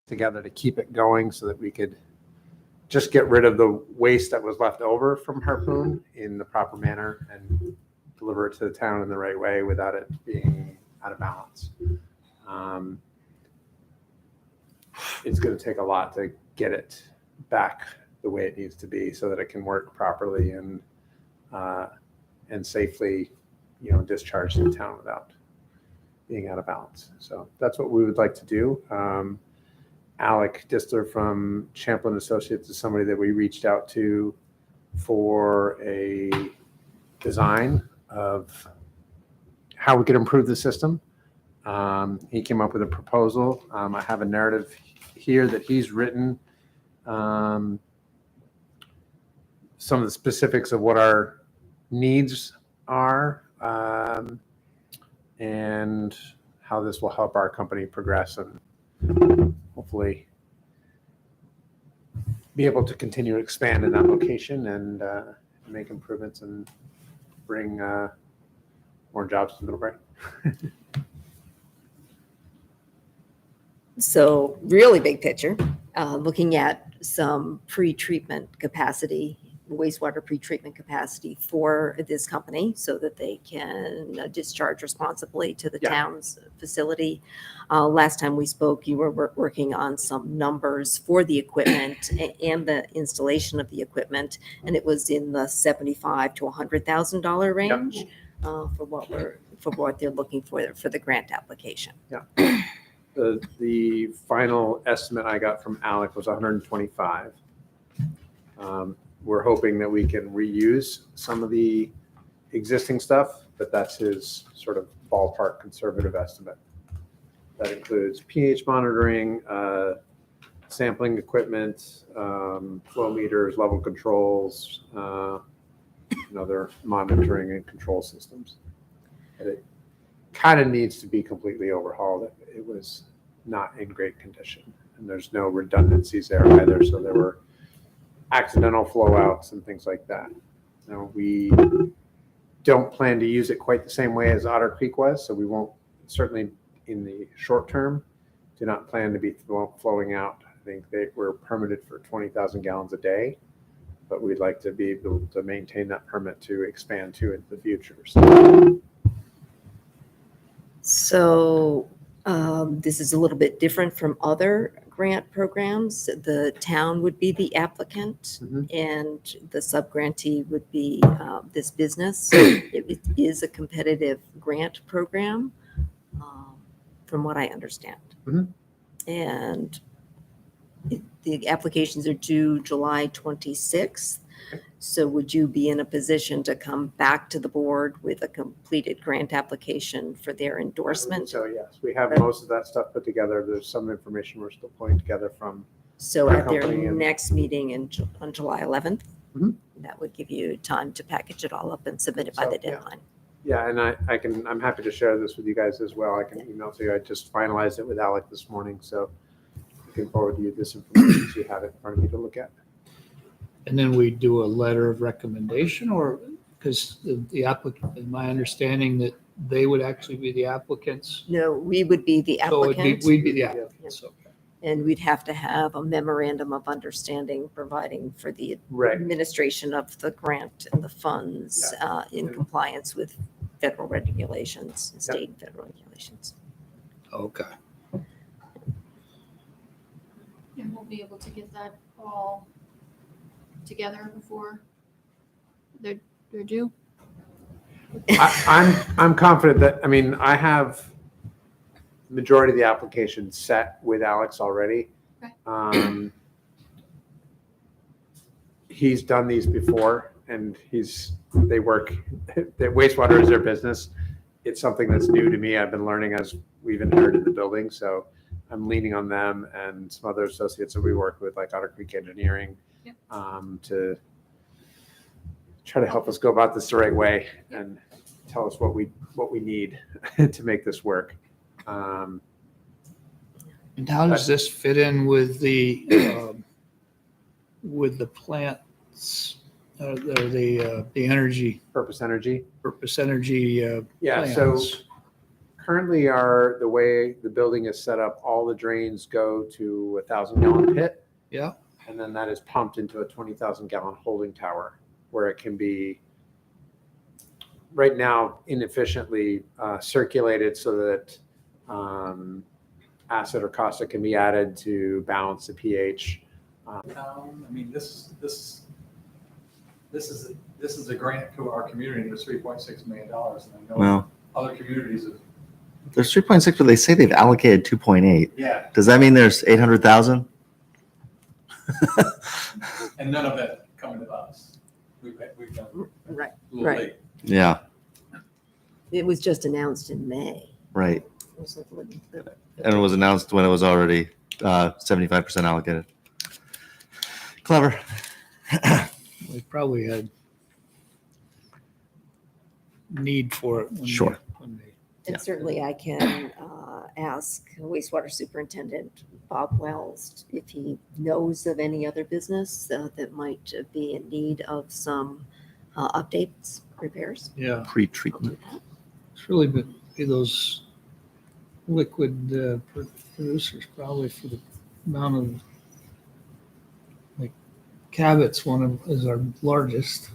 together to keep it going so that we could just get rid of the waste that was left over from Harpoon in the proper manner and deliver it to the town in the right way without it being out of balance. It's going to take a lot to get it back the way it needs to be so that it can work properly and safely, discharge the town without being out of balance. So that's what we would like to do. Alec Distler from Champlin Associates is somebody that we reached out to for a design of how we could improve the system. He came up with a proposal. I have a narrative here that he's written, some of the specifics of what our needs are, and how this will help our company progress and hopefully be able to continue to expand in that location and make improvements and bring more jobs to Middlebury. So really big picture, looking at some pre-treatment capacity, wastewater pre-treatment capacity for this company so that they can discharge responsibly to the town's facility. Last time we spoke, you were working on some numbers for the equipment and the installation of the equipment, and it was in the $75,000 to $100,000 range. For what they're looking for the grant application. Yeah. The final estimate I got from Alec was 125. We're hoping that we can reuse some of the existing stuff, but that's his sort of ballpark conservative estimate. That includes pH monitoring, sampling equipment, flow meters, level controls, and other monitoring and control systems. It kind of needs to be completely overhauled. It was not in great condition, and there's no redundancies there either. So there were accidental flow outs and things like that. Now, we don't plan to use it quite the same way as Otter Creek was, so we won't, certainly in the short term, do not plan to be flowing out. I think they were permitted for 20,000 gallons a day, but we'd like to be able to maintain that permit to expand to into the future. So this is a little bit different from other grant programs. The town would be the applicant, and the subgrantee would be this business. It is a competitive grant program, from what I understand. And the applications are due July 26th. So would you be in a position to come back to the board with a completed grant application for their endorsement? So yes, we have most of that stuff put together. There's some information we're still pulling together from. So at their next meeting on July 11th, that would give you time to package it all up and submit it by the deadline. Yeah, and I'm happy to share this with you guys as well. I can email to you. I just finalized it with Alec this morning, so I can forward you this information so you have it in front of you to look at. And then we do a letter of recommendation, or because the applicant, in my understanding that they would actually be the applicants. No, we would be the applicant. So we'd be the applicants. Okay. And we'd have to have a memorandum of understanding providing for the administration of the grant and the funds in compliance with federal regulations, state and federal regulations. Okay. And we'll be able to get that all together before they're due. I'm confident that, I have majority of the application set with Alex already. Okay. He's done these before, and they work. Wastewater is their business. It's something that's new to me. I've been learning as we've inherited the building, so I'm leaning on them and some other associates that we work with, like Otter Creek Engineering, to try to help us go about this the right way and tell us what we need to make this work. And how does this fit in with the plants, the energy? Purpose Energy. Purpose Energy. Yeah. Plans. So currently the way the building is set up, all the drains go to 1,000-gallon pit. Yeah. And then that is pumped into a 20,000-gallon holding tower where it can be right now inefficiently circulated so that acid or caustic can be added to balance the pH. I mean, this is a grant to our community. There's $3.6 million, and I know Well, other communities have. there's 3.6, but they say they've allocated 2.8. Yeah. Does that mean there's 800,000? And none of that coming to us. We've done Right. a little Right. late. Yeah, It was just announced in May. right. It was like, And it was announced when it was already 75% allocated. Clever. We probably had need for it. Sure. When they, And certainly I can ask wastewater superintendent Bob Wells if he knows of any other business that might be in need of some updates, repairs. yeah, I'll do Pre-treatment. that. it's really been be those liquid producers probably for the amount of, like Cabot's is our largest.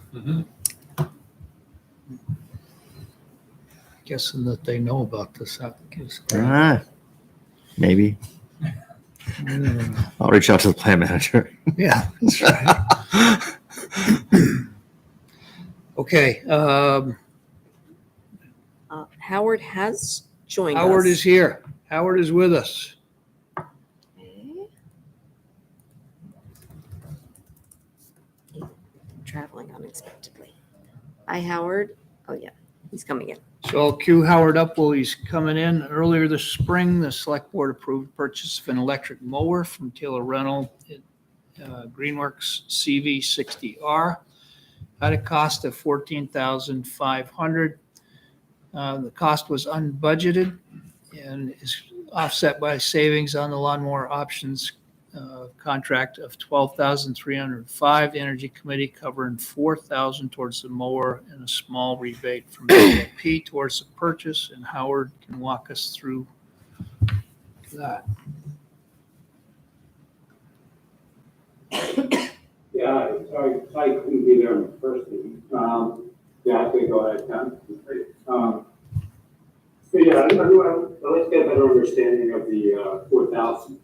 Guessing that they know about this application. Maybe. I'll reach out to the plant manager. Yeah, that's right. Okay, Howard has joined us. Howard is here. Howard is with us. Okay. Traveling unexpectedly. Hi, Howard. Oh, yeah, he's coming in. So I'll cue Howard up while he's coming in. Earlier this spring, the select board approved purchase of an electric mower from Taylor Rental, Greenworks CV60R at a cost of $14,500. The cost was unbudgeted and is offset by savings on the lawnmower options contract of $12,305. The Energy Committee covering $4,000 towards the mower and a small rebate from GMP towards the purchase. And Howard can walk us through that. Yeah, I couldn't be there in person. Yeah, I could go ahead, Ken. So yeah, I'd like to get a better understanding of the 4,000.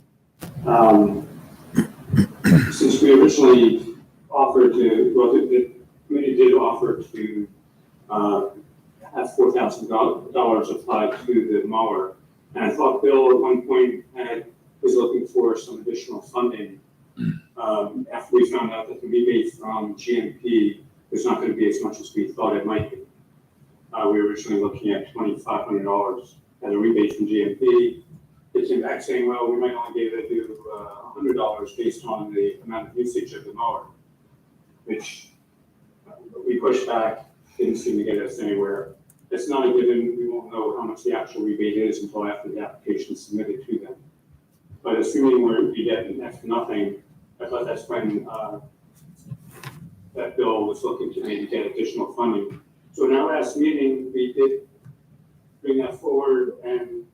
Since we originally offered to, well, the committee did offer to have $4,000 applied to the mower. And I thought Bill at one point was looking for some additional funding. After we found out that the rebate from GMP was not going to be as much as we thought it might be. We were originally looking at $2,500 as a rebate from GMP. They came back saying, well, we might only be able to do $100 based on the amount of usage of the mower, which we pushed back, didn't seem to get us anywhere. It's not a given. We won't know how much the actual rebate is until after the application is submitted to them. But assuming we get next to nothing, I thought that's when that bill was looking to maybe get additional funding. So in our last meeting, we did bring that forward, and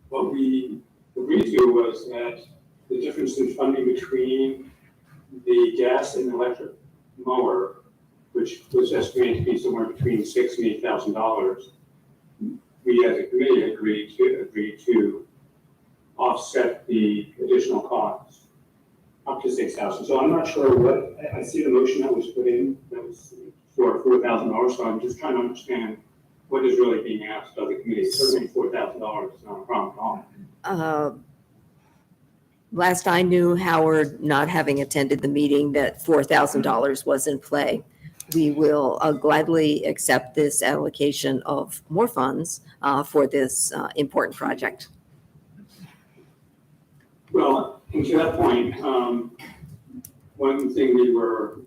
what we agreed to was that the difference in funding between the gas and electric mower, which was estimated to be somewhere between $6,000 and $8,000, we as a committee agreed to offset the additional costs up to $6,000. So I'm not sure what, I see the motion that was put in that was for $4,000. So I'm just trying to understand what is really being asked of the committee. Certainly $4,000 is not a problem at all. Last I knew, Howard, not having attended the meeting, that $4,000 was in play. We will gladly accept this allocation of more funds for this important project. Well, and to that point, one thing we were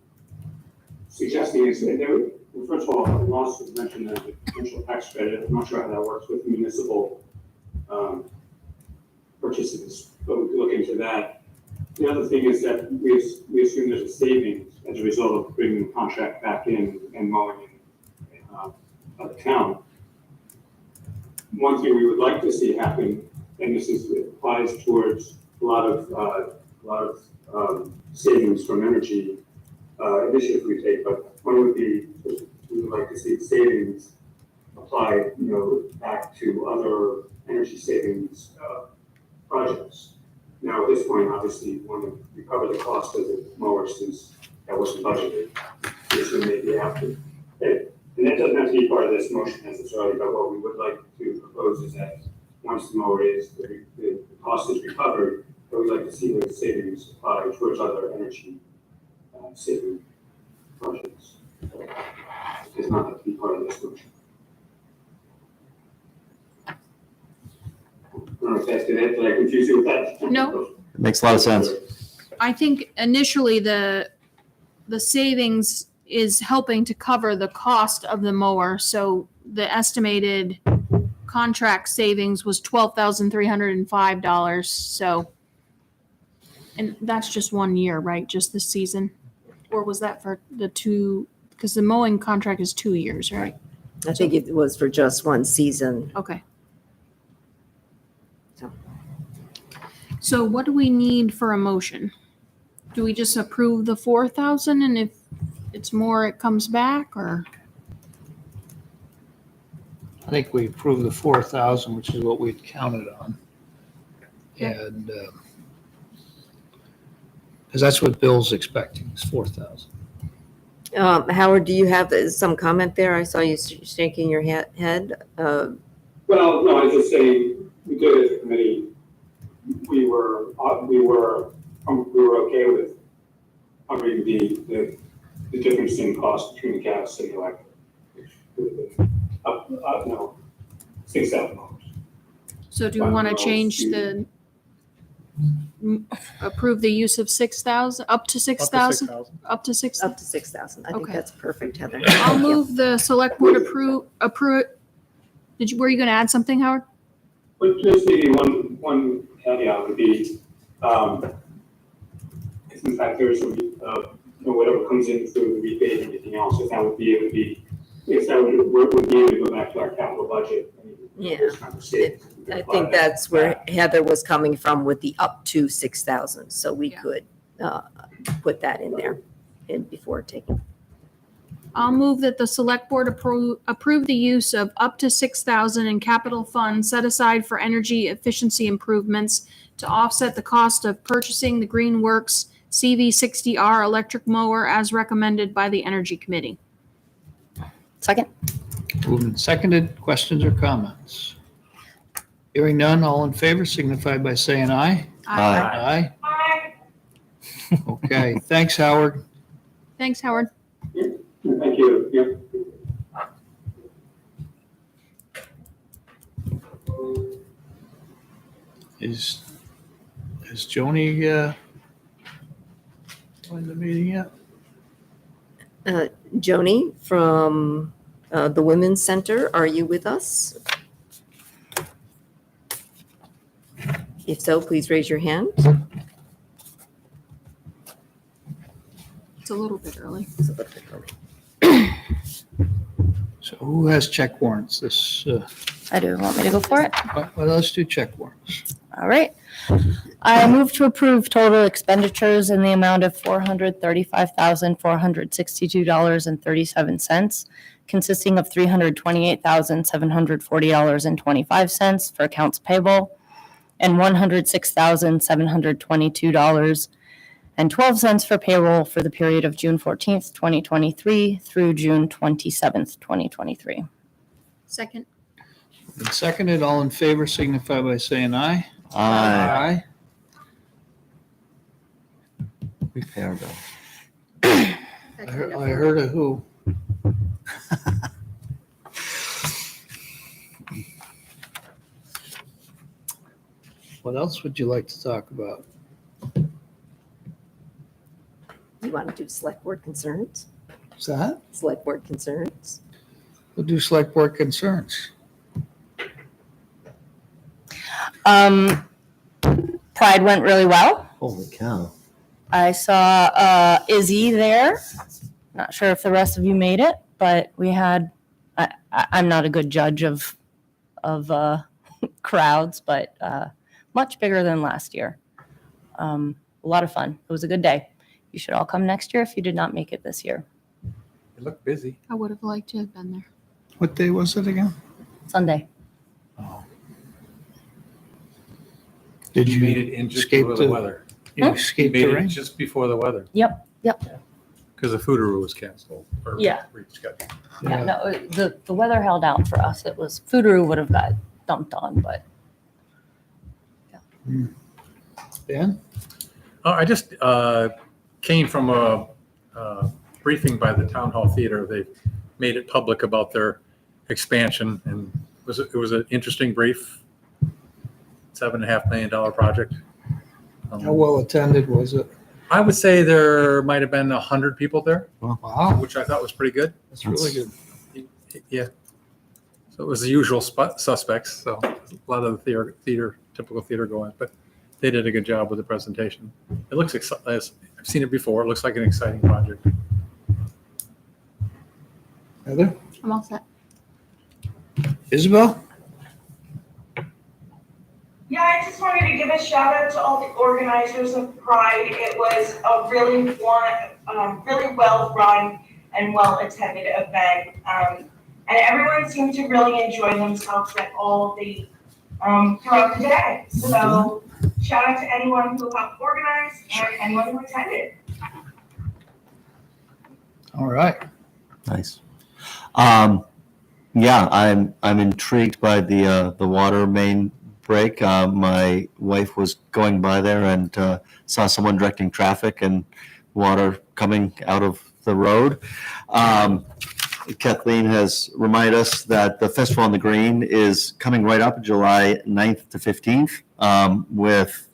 suggesting is that well, first of all, Ross has mentioned the potential tax credit. I'm not sure how that works with municipal purchases, but we could look into that. The other thing is that we assume there's a savings as a result of bringing the contract back in and mowing by the town. one thing we would like to see happen, and this applies towards a lot of savings from energy initiatives we take, but one would be, we would like to see savings applied, back to other energy savings projects. Now, at this point, obviously, we want to recover the cost of the mower since that wasn't budgeted. This would maybe have to, and that doesn't have to be part of this motion necessarily, but what we would like to propose is that once the mower is, the cost is recovered, that we'd like to see those savings applied towards other energy saving projects. It does not have to be part of this motion. I don't know if that's good. Did I confuse you with that? No. It makes a lot of sense. I think initially the savings is helping to cover the cost of the mower. So the estimated contract savings was $12,305. So, and that's just 1 year, right? Just this season? Or was that for the two, because the mowing contract is 2 years, right? I think it was for just one season. Okay. So. So what do we need for a motion? Do we just approve the 4,000 and if it's more, it comes back, or? I think we approved the 4,000, which is what we'd counted on. And, because that's what Bill's expecting, is 4,000. Howard, do you have some comment there? I saw you shaking your head. Well, no, I was just saying, we did it as a committee. We were okay with covering the difference in cost between the gas and the electric. No, $6,000. So do we want to change approve the use of 6,000, up to 6,000? Up to 6,000? Up to 6,000. I think Okay. that's perfect, Heather. I'll move the select board approve, were you going to add something, Howard? But just maybe one caveat would be, if in fact there's whatever comes in through the rebate and everything else, if that would be able to be, if that would be able to go back to our capital budget. Yeah. I Apply think that. that's where Heather was coming from with the up to 6,000. So we Yeah. could put that in there before taking. I'll move that the select board approve the use of up to 6,000 in capital funds set aside for energy efficiency improvements to offset the cost of purchasing the Greenworks CV60R electric mower as recommended by the Energy Committee. Second. Moved and seconded. Questions or comments? Hearing none, all in favor signify by saying aye. Aye. Aye. Okay, thanks, Howard. Thanks, Howard. Thank you. Yep. Is Joni in the meeting yet? Joni from the Women's Center, are you with us? If so, please raise your hand. It's a little bit early. It's a little bit early. So who has check warrants? This, I do. Want me to go for it? well, let's do check warrants. All right. I move to approve total expenditures in the amount of $435,462.37, consisting of $328,740.25 for accounts payable and $106,722.12 for payroll for the period of June 14th, 2023 through June 27th, 2023. Second. Moved and seconded, all in favor signify by saying aye. Aye. Aye. We pay our bill. I heard a who. What else would you like to talk about? You want to do select board concerns? Is that? Select board concerns? We'll do select board concerns. Pride went really well. Holy cow. I saw Izzy there. Not sure if the rest of you made it, but we had, I'm not a good judge of of crowds, but much bigger than last year. A lot of fun. It was a good day. You should all come next year if you did not make it this year. It looked busy. I would have liked to have been there. What day was it again? Sunday. Did You you made it in just escape before the the- weather. You Huh? escaped Made the it rain? just before the weather, Yep. because the Foodaroo was canceled. Or Yeah. rescheduled. Yeah. No, the weather held out for us. It was Foodaroo would have got dumped on, but Ben? Oh, I just came from a briefing by the Town Hall Theater. They made it public about their expansion, and it was an interesting brief. $7.5 million project. How well attended was it? I would say there might have been 100 people there, Wow, which I thought was pretty good. that's really good. Yeah. So it was the usual suspects. So a lot of the typical theater going, but they did a good job with the presentation. It looks I've seen it before. It looks like an exciting project. Heather? I'm all set. Isabel? Yeah, I just wanted to give a shout out to all the organizers of Pride. It was a really well run and well attended event. And everyone seemed to really enjoy themselves at all the throughout the day. So shout out to anyone who helped organize and anyone who attended. All right. Nice. Yeah, I'm intrigued by the water main break. My wife was going by there and saw someone directing traffic and water coming out of the road. Kathleen has reminded us that the Festival on the Green is coming right up July 9th to 15th with,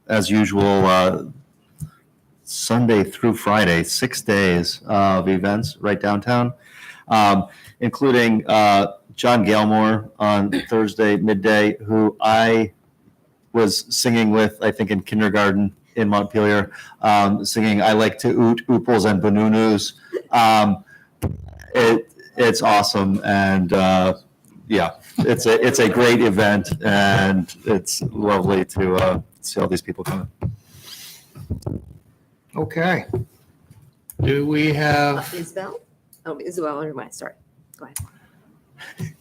as usual, Sunday through Friday, 6 days of events right downtown, including John Galmore on Thursday midday, who I was singing with, I think, in kindergarten in Montpelier, singing "I Like to Oot, Ooples and Banunus." It's awesome, and yeah, it's a great event, and it's lovely to see all these people coming. Okay. Do we have, Isabel? Oh, Isabel, or mine, sorry. Go ahead.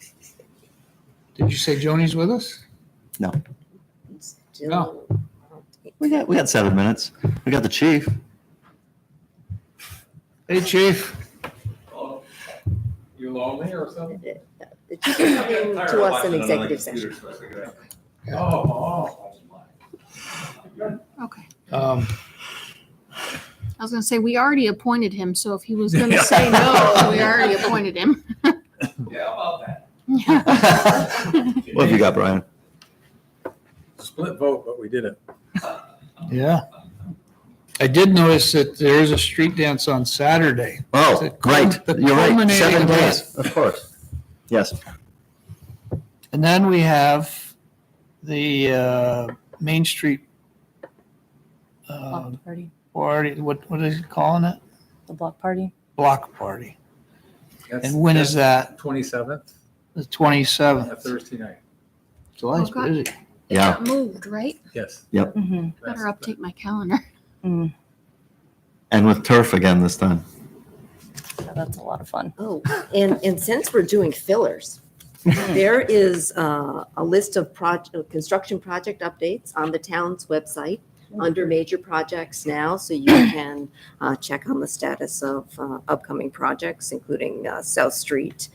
did you say Joni's with us? Still, We got 7 minutes. We got the chief. Hey, Chief. Oh, you lonely or something? the chief is coming to us in executive session. Oh. Okay. Um, I was gonna say, we already appointed him, so if he was gonna say no, we already appointed him. Yeah, about that. What have you got, Brian? Split vote, but we did it. Yeah. I did notice that there is a street dance on Saturday. Oh, The right. You're right. culminating 7 event. days. Of course. Yes. And then we have the Main Street block party. party, what is it calling it? The block party. Block party. That's- And when is that? 27th, The a 27th. Thursday night. July's Oh, God. busy. It Yeah. got moved, right? Yes. Mhm. Better update my calendar. Mm, And with turf again this time. so that's a lot of fun. Oh, and since we're doing fillers, there is a list of construction project updates on the town's website under major projects now, so you can check on the status of upcoming projects, including South Street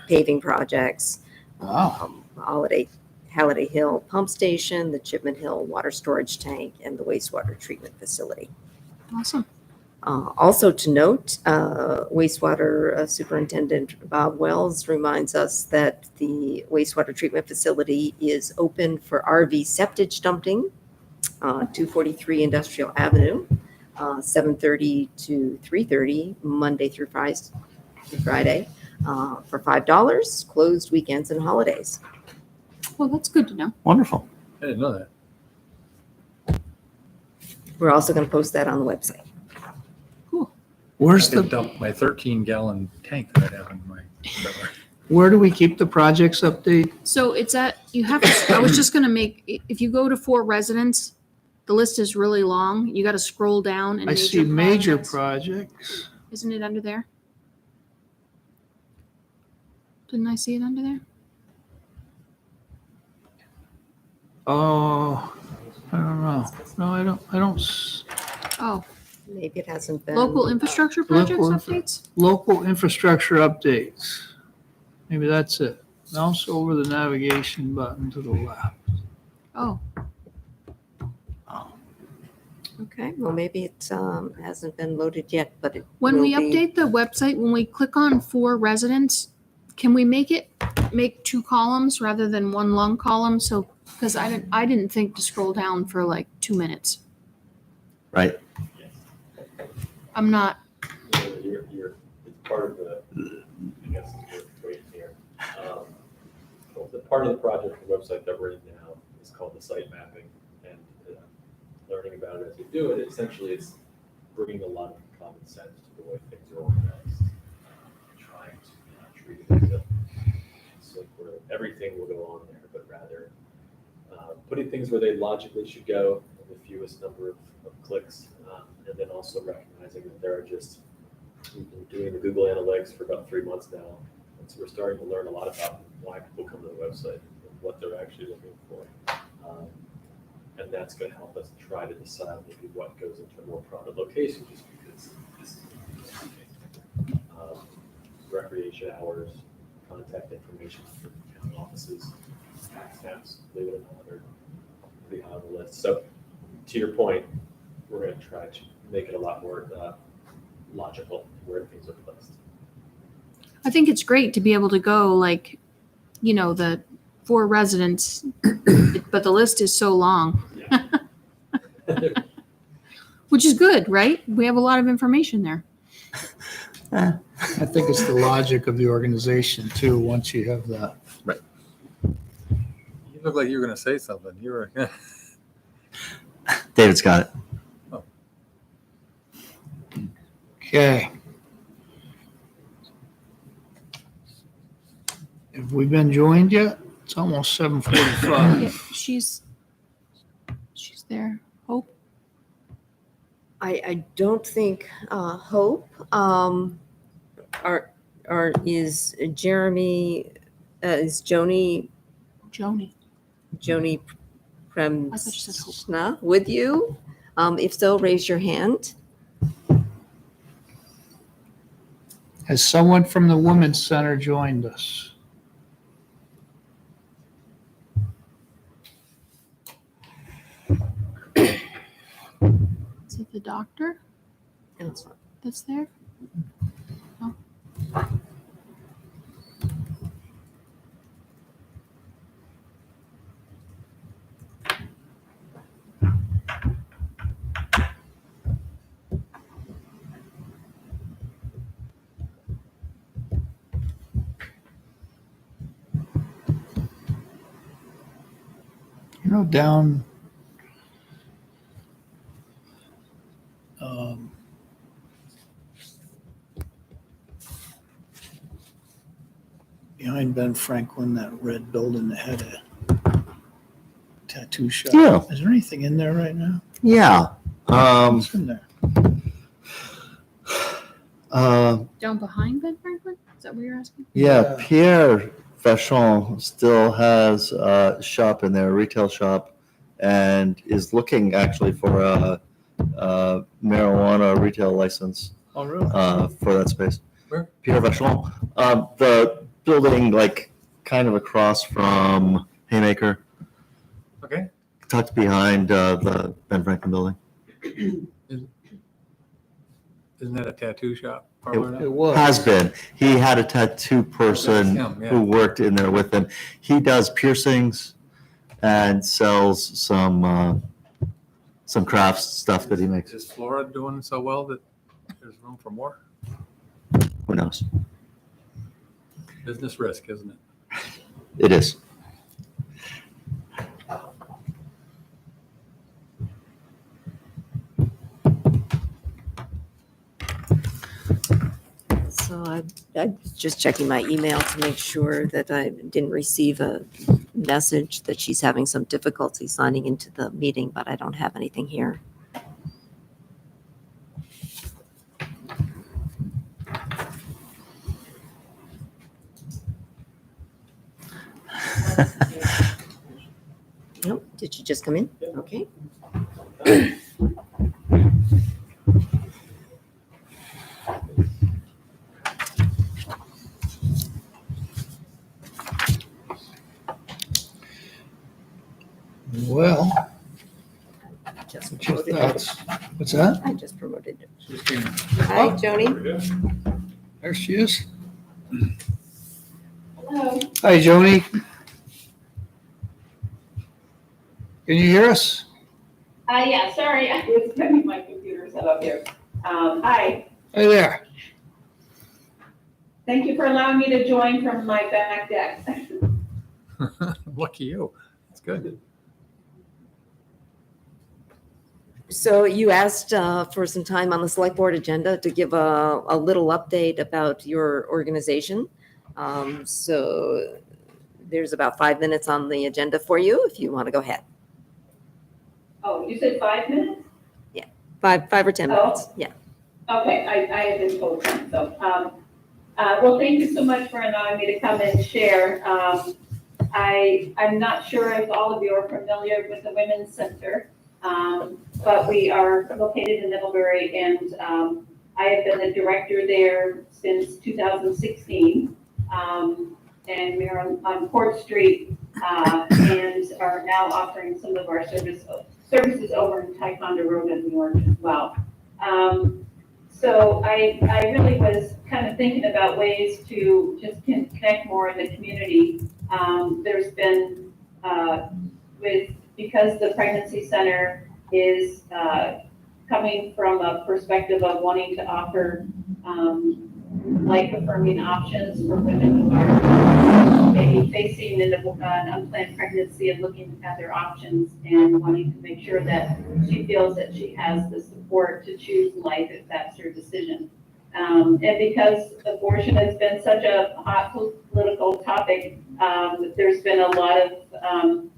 paving projects, Wow. Halliday Hill Pump Station, the Chipman Hill Water Storage Tank, and the wastewater treatment facility. Awesome. Also to note, wastewater Superintendent Bob Wells reminds us that the wastewater treatment facility is open for RV septic dumping, 243 Industrial Avenue, 7:30 to 3:30, Monday through Friday, for $5, closed weekends and holidays. Well, that's good to know. Wonderful. I didn't know that. We're also going to post that on the website. Where's I could the, dump my 13-gallon tank that I have in my trailer. Where do we keep the projects update? So it's you have to, I was just gonna make, if you go to for residents, the list is really long. You gotta scroll down and I see major projects. projects. Isn't it under there? Didn't I see it under there? Oh, I don't know. No, I don't. Oh, Maybe it hasn't been. local infrastructure projects Local updates? Local infrastructure updates. Maybe that's it. Mouse over the navigation button to the left. Oh, Okay, well, maybe it hasn't been loaded yet, but it when will we be. update the website, when we click on for residents, can we make 2 columns rather than 1 long column? So, because I didn't think to scroll down for like 2 minutes. Right. I'm not, You're, it's part of the, I guess, wait here. The part of the project, the website that we're in now is called the site mapping, and learning about it as you do it, essentially it's bringing a lot of common sense to the way things are organized. Trying to not treat it as a slick where everything will go on there, but rather putting things where they logically should go in the fewest number of clicks, and then also recognizing that there are just, we've been doing the Google Analytics for about 3 months now, and so we're starting to learn a lot about why people come to the website and what they're actually looking for. And that's going to help us try to decide maybe what goes into a more prominent location, just because this recreation hours, contact information for town offices, tax, believe it or not, are pretty high on the list. So to your point, we're going to try to make it a lot more logical where things are placed. I think it's great to be able to go like, the for residents, but the list is so long. Which is good, right? We have a lot of information there. I think it's the logic of the organization too, once you have that. You look like you were going to say something. You were. David's got it. Okay. Have we been joined yet? It's almost 7:45. Yeah, she's there. Hope. I don't think Hope is Jeremy is Joni Joni. Premsna I thought you said Hope. with you? If so, raise your hand. Has someone from the Women's Center joined us? Is it the doctor that's there? Oh. Down behind Ben Franklin, that red building that had a tattoo shop. Yeah. Is there anything in there right now? Yeah. What's in there? Down behind Ben Franklin? Is that what you're asking? Yeah, Pierre Vachon still has a shop in there, a retail shop, and is looking actually for a marijuana retail license Oh, really? for that space. Where? Pierre Vachon. The building, like, kind of across from Haymaker, Okay. tucked behind the Ben Franklin building. Isn't that a tattoo shop? Parlor now? It was. Has been. He had a tattoo person That's him, yeah. who worked in there with him. He does piercings and sells some crafts stuff that he makes. Is Florida doing so well that there's room for more? Who knows? Business risk, isn't it? It is. Let's So I was just checking my email to make sure that I didn't receive a message that she's having some difficulty signing into the meeting, but I don't have anything here. Nope, did she just come in? Okay. Well, Just what's your promoted thoughts? What's that? I just promoted her. Just came in. Hi, Joni. There she is. Hello. Hi, Joni. Can you hear us? Yeah, sorry, I was getting my computer set up here. Hi, Hey there. thank you for allowing me to join from my back deck. Lucky you. That's good. So you asked for some time on the select board agenda to give a little update about your organization. So there's about 5 minutes on the agenda for you if you want to go ahead. Oh, you said 5 minutes? Five or 10 minutes. Oh. Yeah. Okay, I had been told that, so, well, thank you so much for allowing me to come and share. I'm not sure if all of you are familiar with the Women's Center, but we are located in Middlebury, and I have been the director there since 2016. And we are on Court Street, and are now offering some of our services over in Ticonderoga, New York as well. So I really was kind of thinking about ways to just connect more in the community. There's been, because the pregnancy center is coming from a perspective of wanting to offer life-affirming options for women who are maybe facing an unplanned pregnancy and looking at their options and wanting to make sure that she feels that she has the support to choose life if that's her decision. And because abortion has been such a hot political topic, there's been a lot of,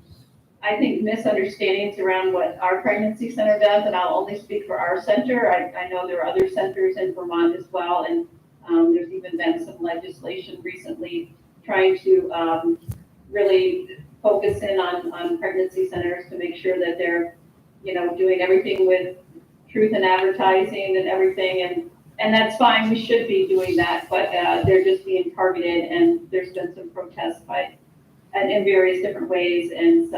I think, misunderstandings around what our pregnancy center does, and I'll only speak for our center. I know there are other centers in Vermont as well, and there's even been some legislation recently trying to really focus in on pregnancy centers to make sure that they're, doing everything with truth in advertising and everything, and that's fine. We should be doing that, but they're just being targeted, and there's been some protests in various different ways, and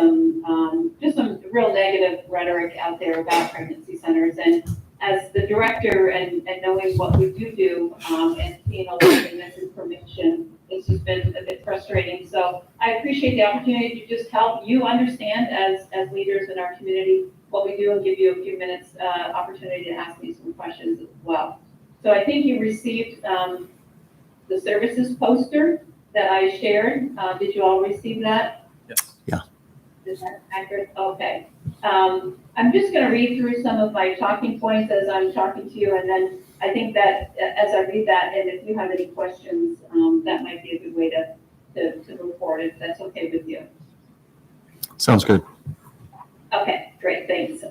just some real negative rhetoric out there about pregnancy centers. And as the director and knowing what we do, and seeing a lot of misinformation, it's just been a bit frustrating. So I appreciate the opportunity to just help you understand as leaders in our community what we do, and give you a few minutes opportunity to ask me some questions as well. So I think you received the services poster that I shared. Did you all receive that? Yes. Yeah. Is that accurate? Okay. I'm just going to read through some of my talking points as I'm talking to you, and then I think that as I read that, and if you have any questions, that might be a good way to move forward, if that's okay with you. Sounds good. Okay, great, thanks.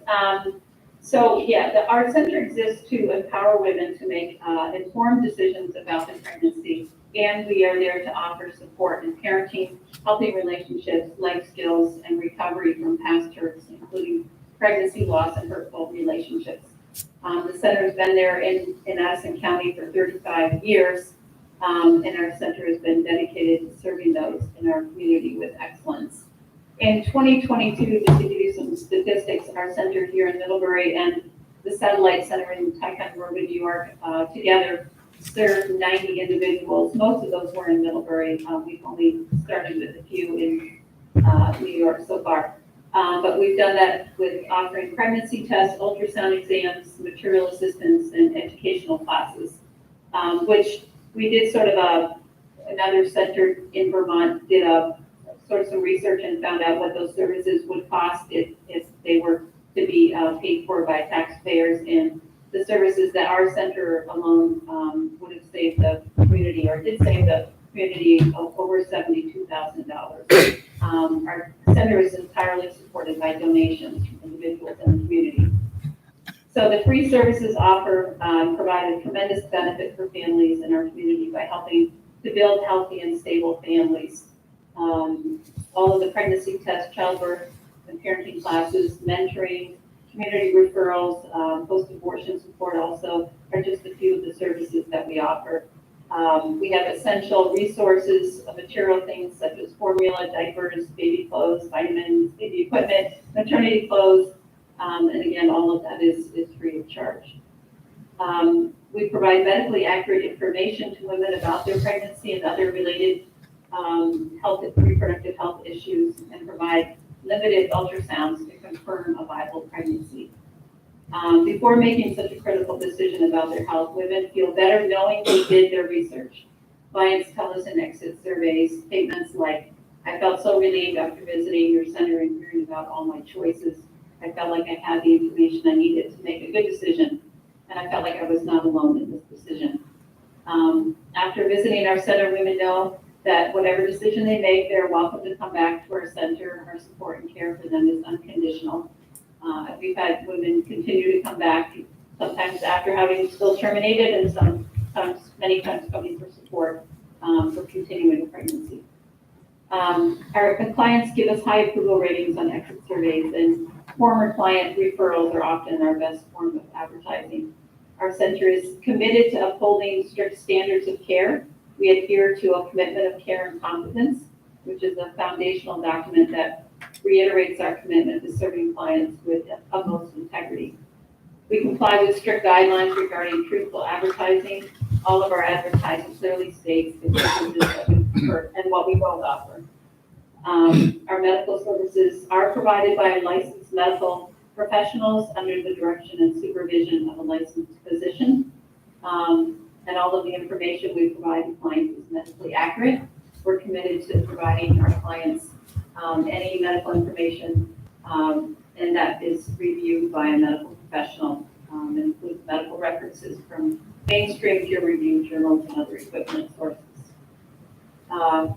So yeah, our center exists to empower women to make informed decisions about their pregnancy, and we are there to offer support in parenting, healthy relationships, life skills, and recovery from past hurts, including pregnancy loss and hurtful relationships. The center has been there in Addison County for 35 years, and our center has been dedicated to serving those in our community with excellence. In 2022, just to give you some statistics, our center here in Middlebury and the satellite center in Ticonderoga, New York, together served 90 individuals. Most of those were in Middlebury. We've only started with a few in New York so far. But we've done that with offering pregnancy tests, ultrasound exams, material assistance, and educational classes, which we did sort of another center in Vermont did sort of some research and found out what those services would cost if they were to be paid for by taxpayers. And the services that our center alone would have saved the community, or did save the community of over $72,000. Our center is entirely supported by donations from individuals in the community. So the free services offer provide a tremendous benefit for families in our community by helping to build healthy and stable families. All of the pregnancy tests, childbirth and parenting classes, mentoring, community referrals, post-abortion support also are just a few of the services that we offer. We have essential resources, material things such as formula, diapers, baby clothes, vitamins, baby equipment, maternity clothes, and again, all of that is free of charge. We provide medically accurate information to women about their pregnancy and other related reproductive health issues, and provide limited ultrasounds to confirm a viable pregnancy. Before making such a critical decision about their health, women feel better knowing they did their research. Clients tell us in exit surveys statements like, "I felt so relieved after visiting your center and hearing about all my choices. I felt like I had the information I needed to make a good decision, and I felt like I was not alone in this decision." After visiting our center, women know that whatever decision they make, they're welcome to come back to our center. Our support and care for them is unconditional. We've had women continue to come back, sometimes after having still terminated, and sometimes, many times, coming for support for continuing a pregnancy. Our clients give us high approval ratings on exit surveys, and former client referrals are often our best form of advertising. Our center is committed to upholding strict standards of care. We adhere to a commitment of care and competence, which is a foundational document that reiterates our commitment to serving clients with utmost integrity. We comply with strict guidelines regarding truthful advertising. All of our advertising clearly states the services that we offer and what we both offer. Our medical services are provided by licensed medical professionals under the direction and supervision of a licensed physician. And all of the information we provide to clients is medically accurate. We're committed to providing our clients any medical information, and that is reviewed by a medical professional, and includes medical references from mainstream peer-reviewed journals and other equivalent sources. And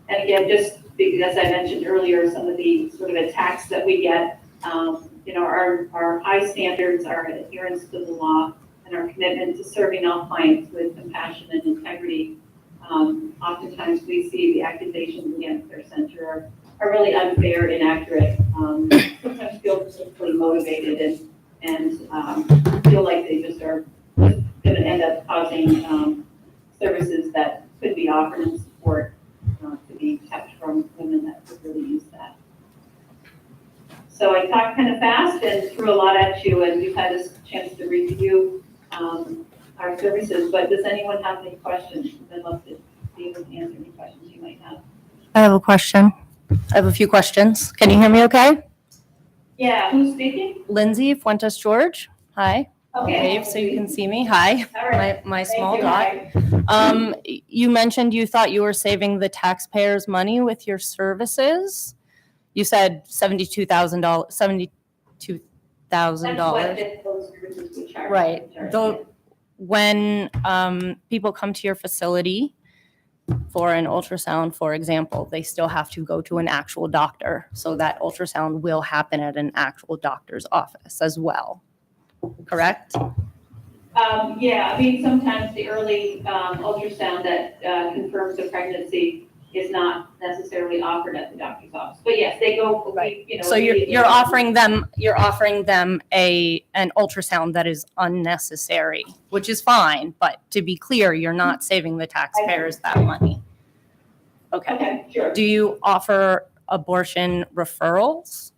again, just because I mentioned earlier, some of the sort of attacks that we get, our high standards, our adherence to the law, and our commitment to serving all clients with compassion and integrity. Oftentimes we see the accusations against our center are really unfair, inaccurate, sometimes feel particularly motivated and feel like they just are going to end up causing services that could be offered and support to be kept from women that could really use that. So I talked kind of fast and threw a lot at you, and you've had this chance to review our services, but does anyone have any questions? I'd love to be able to answer any questions you might have. I have a question. I have a few questions. Can you hear me okay? Yeah, who's speaking? Lindsay Fuentes George. Hi. Okay. Wave so you can see me. Hi. All right. My Thank small you. dot. Hi. You mentioned you thought you were saving the taxpayers' money with your services. You said $72,000. That's what those services we charge. Right. We charge. Though, when people come to your facility for an ultrasound, for example, they still have to go to an actual doctor. So that ultrasound will happen at an actual doctor's office as well. Correct? Yeah, I mean, sometimes the early ultrasound that confirms the pregnancy is not necessarily offered at the doctor's office. But yes, they go, Right. you know. So you're offering them an ultrasound that is unnecessary, which is fine. But to be clear, you're not saving the taxpayers that money. Okay. Okay, sure. Do you offer abortion referrals?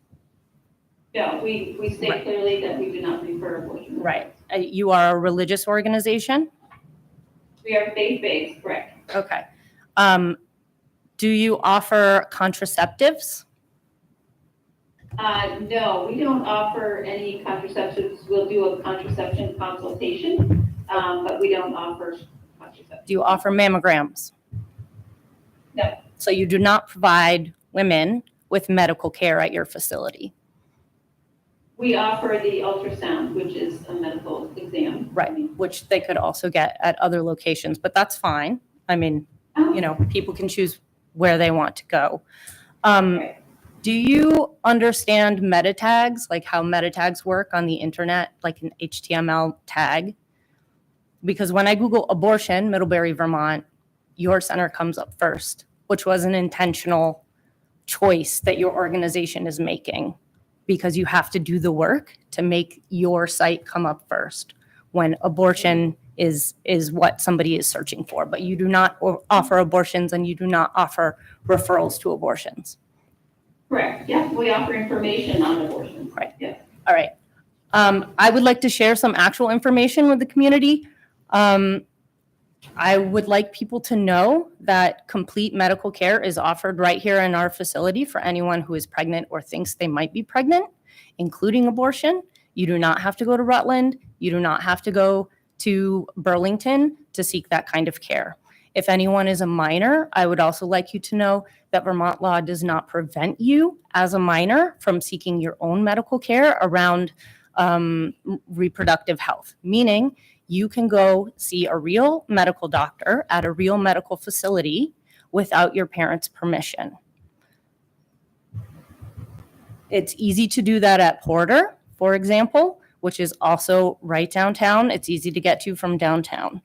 No, we state Right. clearly that we do not refer abortion. Right. You are a religious organization? We are faith-based, correct. Okay. Do you offer contraceptives? No, we don't offer any contraceptives. We'll do a contraception consultation, but we don't offer contraceptives. Do you offer mammograms? No. So you do not provide women with medical care at your facility? We offer the ultrasound, which is a medical exam. Right, which they could also get at other locations, but that's fine. I mean, you know, people can choose where they want to go. Right. Do you understand meta tags, like how meta tags work on the internet, like an HTML tag? Because when I Google abortion, Middlebury, Vermont, your center comes up first, which was an intentional choice that your organization is making, because you have to do the work to make your site come up first when abortion is what somebody is searching for. But you do not offer abortions, and you do not offer referrals to abortions. Correct. Yeah, we offer information on abortion. Right. Yeah. All right. I would like to share some actual information with the community. I would like people to know that complete medical care is offered right here in our facility for anyone who is pregnant or thinks they might be pregnant, including abortion. You do not have to go to Rutland. You do not have to go to Burlington to seek that kind of care. If anyone is a minor, I would also like you to know that Vermont law does not prevent you as a minor from seeking your own medical care around reproductive health, meaning you can go see a real medical doctor at a real medical facility without your parents' permission. It's easy to do that at Porter, for example, which is also right downtown. It's easy to get to from downtown.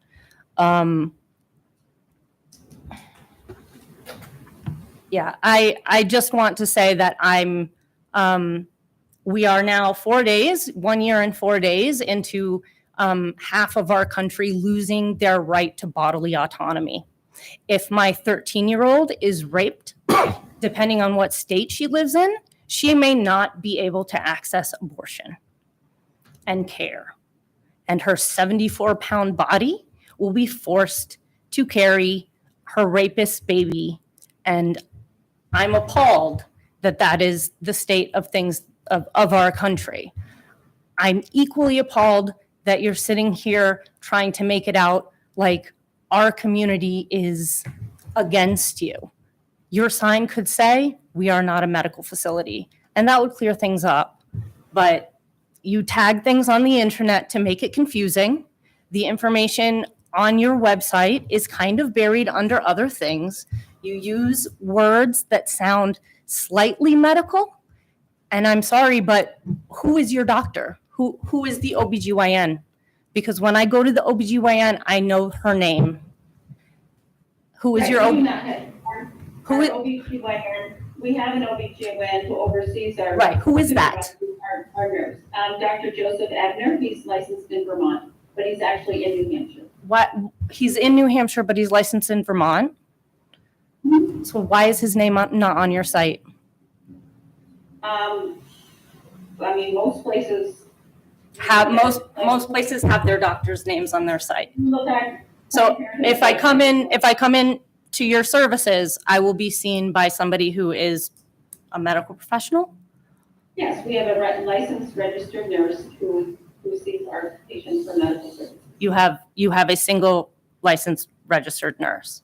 Yeah, I just want to say that we are now 4 days, 1 year and 4 days into half of our country losing their right to bodily autonomy. If my 13-year-old is raped, depending on what state she lives in, she may not be able to access abortion and care. And her 74-pound body will be forced to carry her rapist's baby. And I'm appalled that that is the state of things of our country. I'm equally appalled that you're sitting here trying to make it out like our community is against you. Your sign could say, "We are not a medical facility," and that would clear things up. But you tag things on the internet to make it confusing. The information on your website is kind of buried under other things. You use words that sound slightly medical. And I'm sorry, but who is your doctor? Who is the OBGYN? Because when I go to the OBGYN, I know her name. Who is your OBGYN? We have an OBGYN who oversees our. Right, who is that? Our nurse, Dr. Joseph Abner. He's licensed in Vermont, but he's actually in New Hampshire. What? He's in New Hampshire, but he's licensed in Vermont? Mm-hmm. So why is his name not on your site? I mean, most places Most places have their doctors' names on their site. look at. So if I come in to your services, I will be seen by somebody who is a medical professional? Yes, we have a licensed registered nurse who sees our patients for medical services. You have a single licensed registered nurse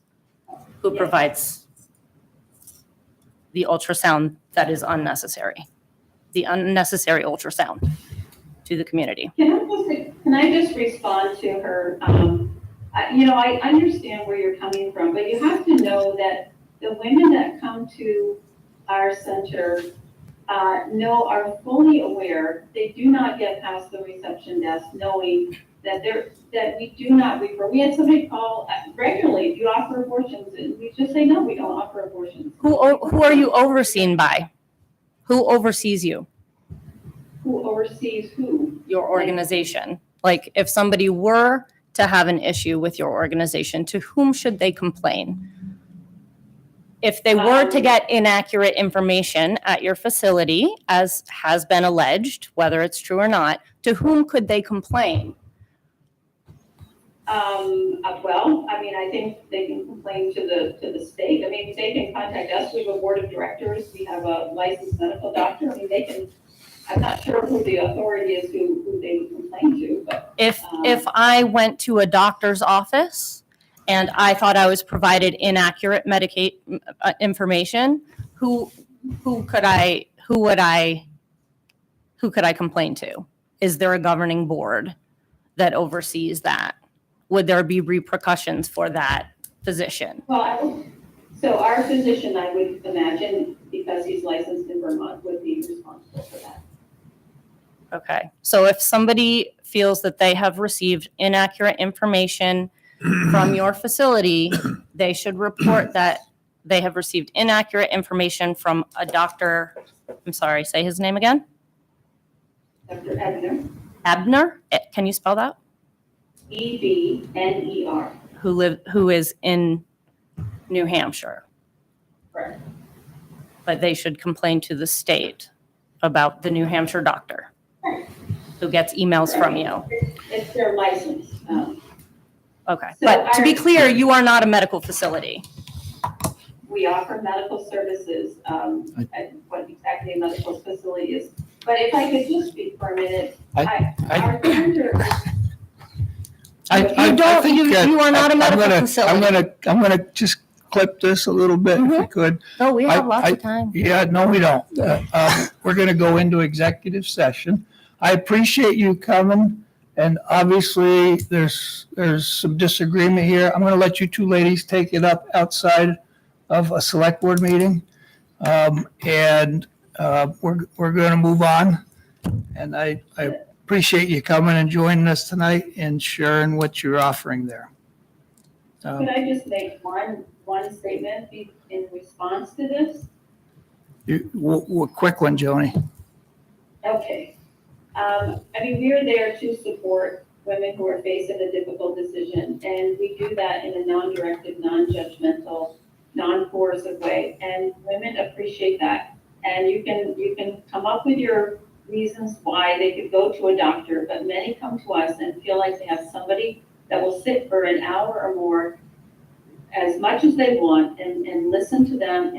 who Yes. provides the ultrasound that is unnecessary, the unnecessary ultrasound to the community. Can I just respond to her? I understand where you're coming from, but you have to know that the women that come to our center are fully aware. They do not get past the reception desk knowing that we do not refer. We had somebody call regularly, "Do you offer abortions?" And we just say, "No, we don't offer abortions." Who are you overseen by? Who oversees you? Who oversees who? Your organization. Like if somebody were to have an issue with your organization, to whom should they complain? If they were to get inaccurate information at your facility, as has been alleged, whether it's true or not, to whom could they complain? Well, I mean, I think they can complain to the state. I mean, they can contact us. We have a board of directors. We have a licensed medical doctor. I mean, they can, I'm not sure who the authority is who they would complain to, but. If I went to a doctor's office and I thought I was provided inaccurate information, who would I who could I complain to? Is there a governing board that oversees that? Would there be repercussions for that physician? So our physician, I would imagine, because he's licensed in Vermont, would be responsible for that. Okay, so if somebody feels that they have received inaccurate information from your facility, they should report that they have received inaccurate information from a doctor. I'm sorry, say his name again. Dr. Ebner, Abner, can you spell that? Ebner. Who is in New Hampshire. Correct. But they should complain to the state about the New Hampshire doctor who gets emails from you. It's their license. Okay, So but to be our- clear, you are not a medical facility. We offer medical services, and what exactly a medical facility is. But if I could just speak for a minute, our center, You are not a medical facility. I'm gonna just clip this a little bit if we could. No, we have lots I- of time. Yeah, no, we don't. We're going to go into executive session. I appreciate you coming, and obviously there's some disagreement here. I'm going to let you two ladies take it up outside of a select board meeting. And we're going to move on. And I appreciate you coming and joining us tonight and sharing what you're offering there. could I just make one statement in response to this? Quick one, Joni. Okay. I mean, we are there to support women who are facing a difficult decision, and we do that in a non-directive, non-judgmental, non-coercive way, and women appreciate that. And you can come up with your reasons why they could go to a doctor, but many come to us and feel like they have somebody that will sit for an hour or more, as much as they want, and listen to them.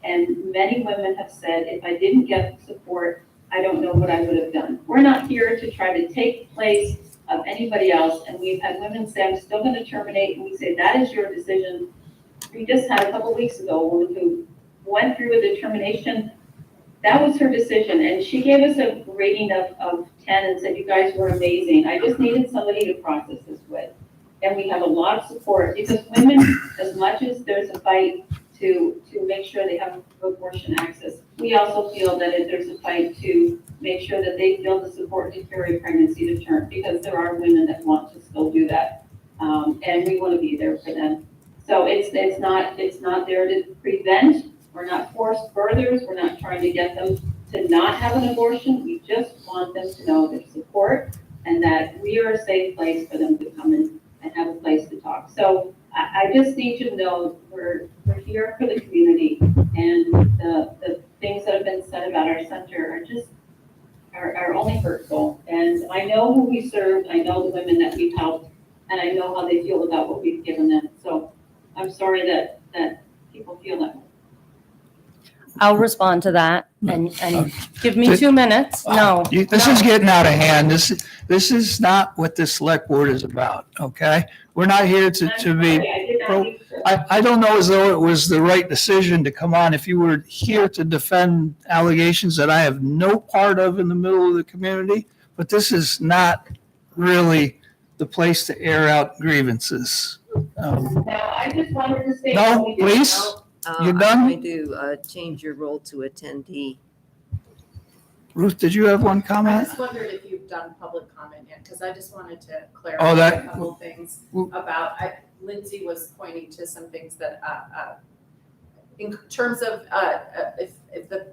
And many women have said, if I didn't get support, I don't know what I would have done. We're not here to try to take the place of anybody else. And we've had women say, I'm still going to terminate. And we say, that is your decision. We just had a couple weeks ago a woman who went through a determination. That was her decision. And she gave us a rating of 10 and said, you guys were amazing. I just needed somebody to process this with. And we have a lot of support, because women, as much as there's a fight to make sure they have abortion access, we also feel that if there's a fight to make sure that they feel the support to carry pregnancy to term, because there are women that want to still do that. And we want to be there for them. So it's not there to prevent. We're not forced birthers. We're not trying to get them to not have an abortion. We just want them to know there's support and that we are a safe place for them to come in and have a place to talk. So I just need you to know we're here for the community, and the things that have been said about our center are just are only hurtful. And I know who we serve, I know the women that we've helped, and I know how they feel about what we've given them. So I'm sorry that people feel that way. I'll respond to that and give me 2 minutes. No. This is getting out of hand. This is not what this select board is about, okay? We're not here to I'm be, sorry, I did not mean to- I don't know as though it was the right decision to come on. If you were here to defend allegations that I have no part of in the middle of the community, but this is not really the place to air out grievances. No, I just wanted to say. No, please. You're done? I'm going to change your role to attendee. Ruth, did you have one I comment? just wondered if you've done public comment yet, because I just wanted to Oh, clarify that- a couple things about, Lindsay was pointing to some things that, in terms of, if the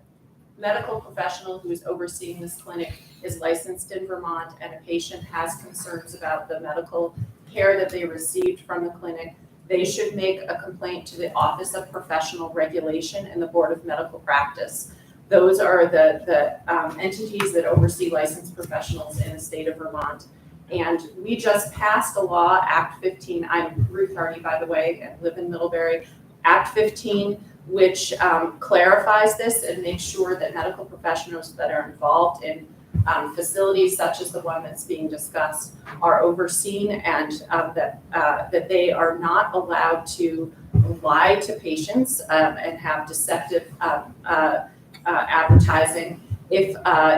medical professional who is overseeing this clinic is licensed in Vermont and a patient has concerns about the medical care that they received from the clinic, they should make a complaint to the Office of Professional Regulation and the Board of Medical Practice. Those are the entities that oversee licensed professionals in the state of Vermont. And we just passed a law, Act 15, I'm Ruth Hardy, by the way, and live in Middlebury, Act 15, which clarifies this and makes sure that medical professionals that are involved in facilities such as the one that's being discussed are overseen, and that they are not allowed to lie to patients and have deceptive advertising. If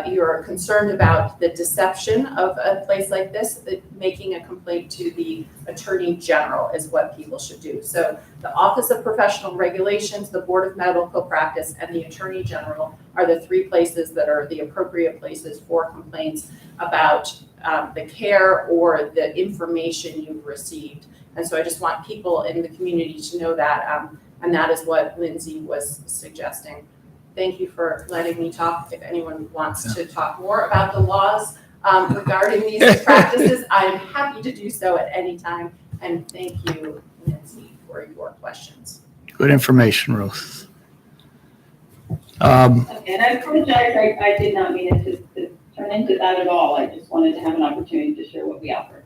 you're concerned about the deception of a place like this, making a complaint to the Attorney General is what people should do. So the Office of Professional Regulations, the Board of Medical Practice, and the Attorney General are the three places that are the appropriate places for complaints about the care or the information you've received. And so I just want people in the community to know that, and that is what Lindsay was suggesting. Thank you for letting me talk. If anyone wants to talk more about the laws regarding these practices, I'm happy to do so at any time. And thank you, Lindsay, for your questions. Good information, Ruth. And I apologize, I did not mean it to turn into that at all. I just wanted to have an opportunity to share what we offer.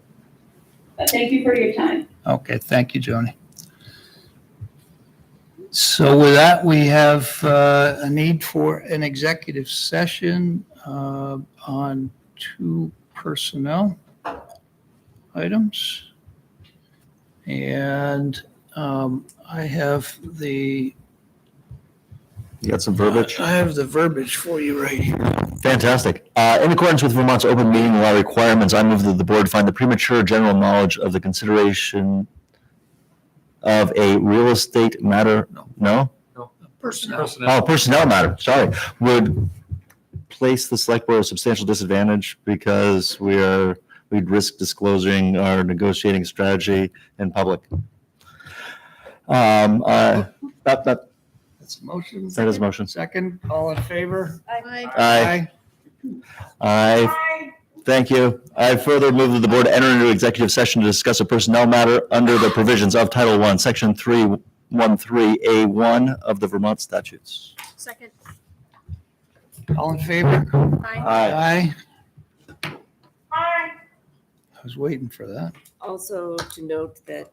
But thank you for your time. Okay, thank you, Joni. So with that, we have a need for an executive session on 2 personnel items. And I have You got some verbiage? I have the verbiage for you right here. Fantastic. In accordance with Vermont's open meeting law requirements, I move that the board find the premature general knowledge of the consideration of a real estate matter, no? Personnel. Oh, personnel matter, sorry, would place the select board at a substantial disadvantage because we'd risk disclosing our negotiating strategy in public. That That's a motion. is a motion. Second, all in favor? Aye. Aye. Thank you. I further move that the board enter into executive session to discuss a personnel matter under the provisions of Title I, Section 313A1 of the Vermont statutes. Second. All in favor? Aye. Hi. I was waiting for that. Also to note that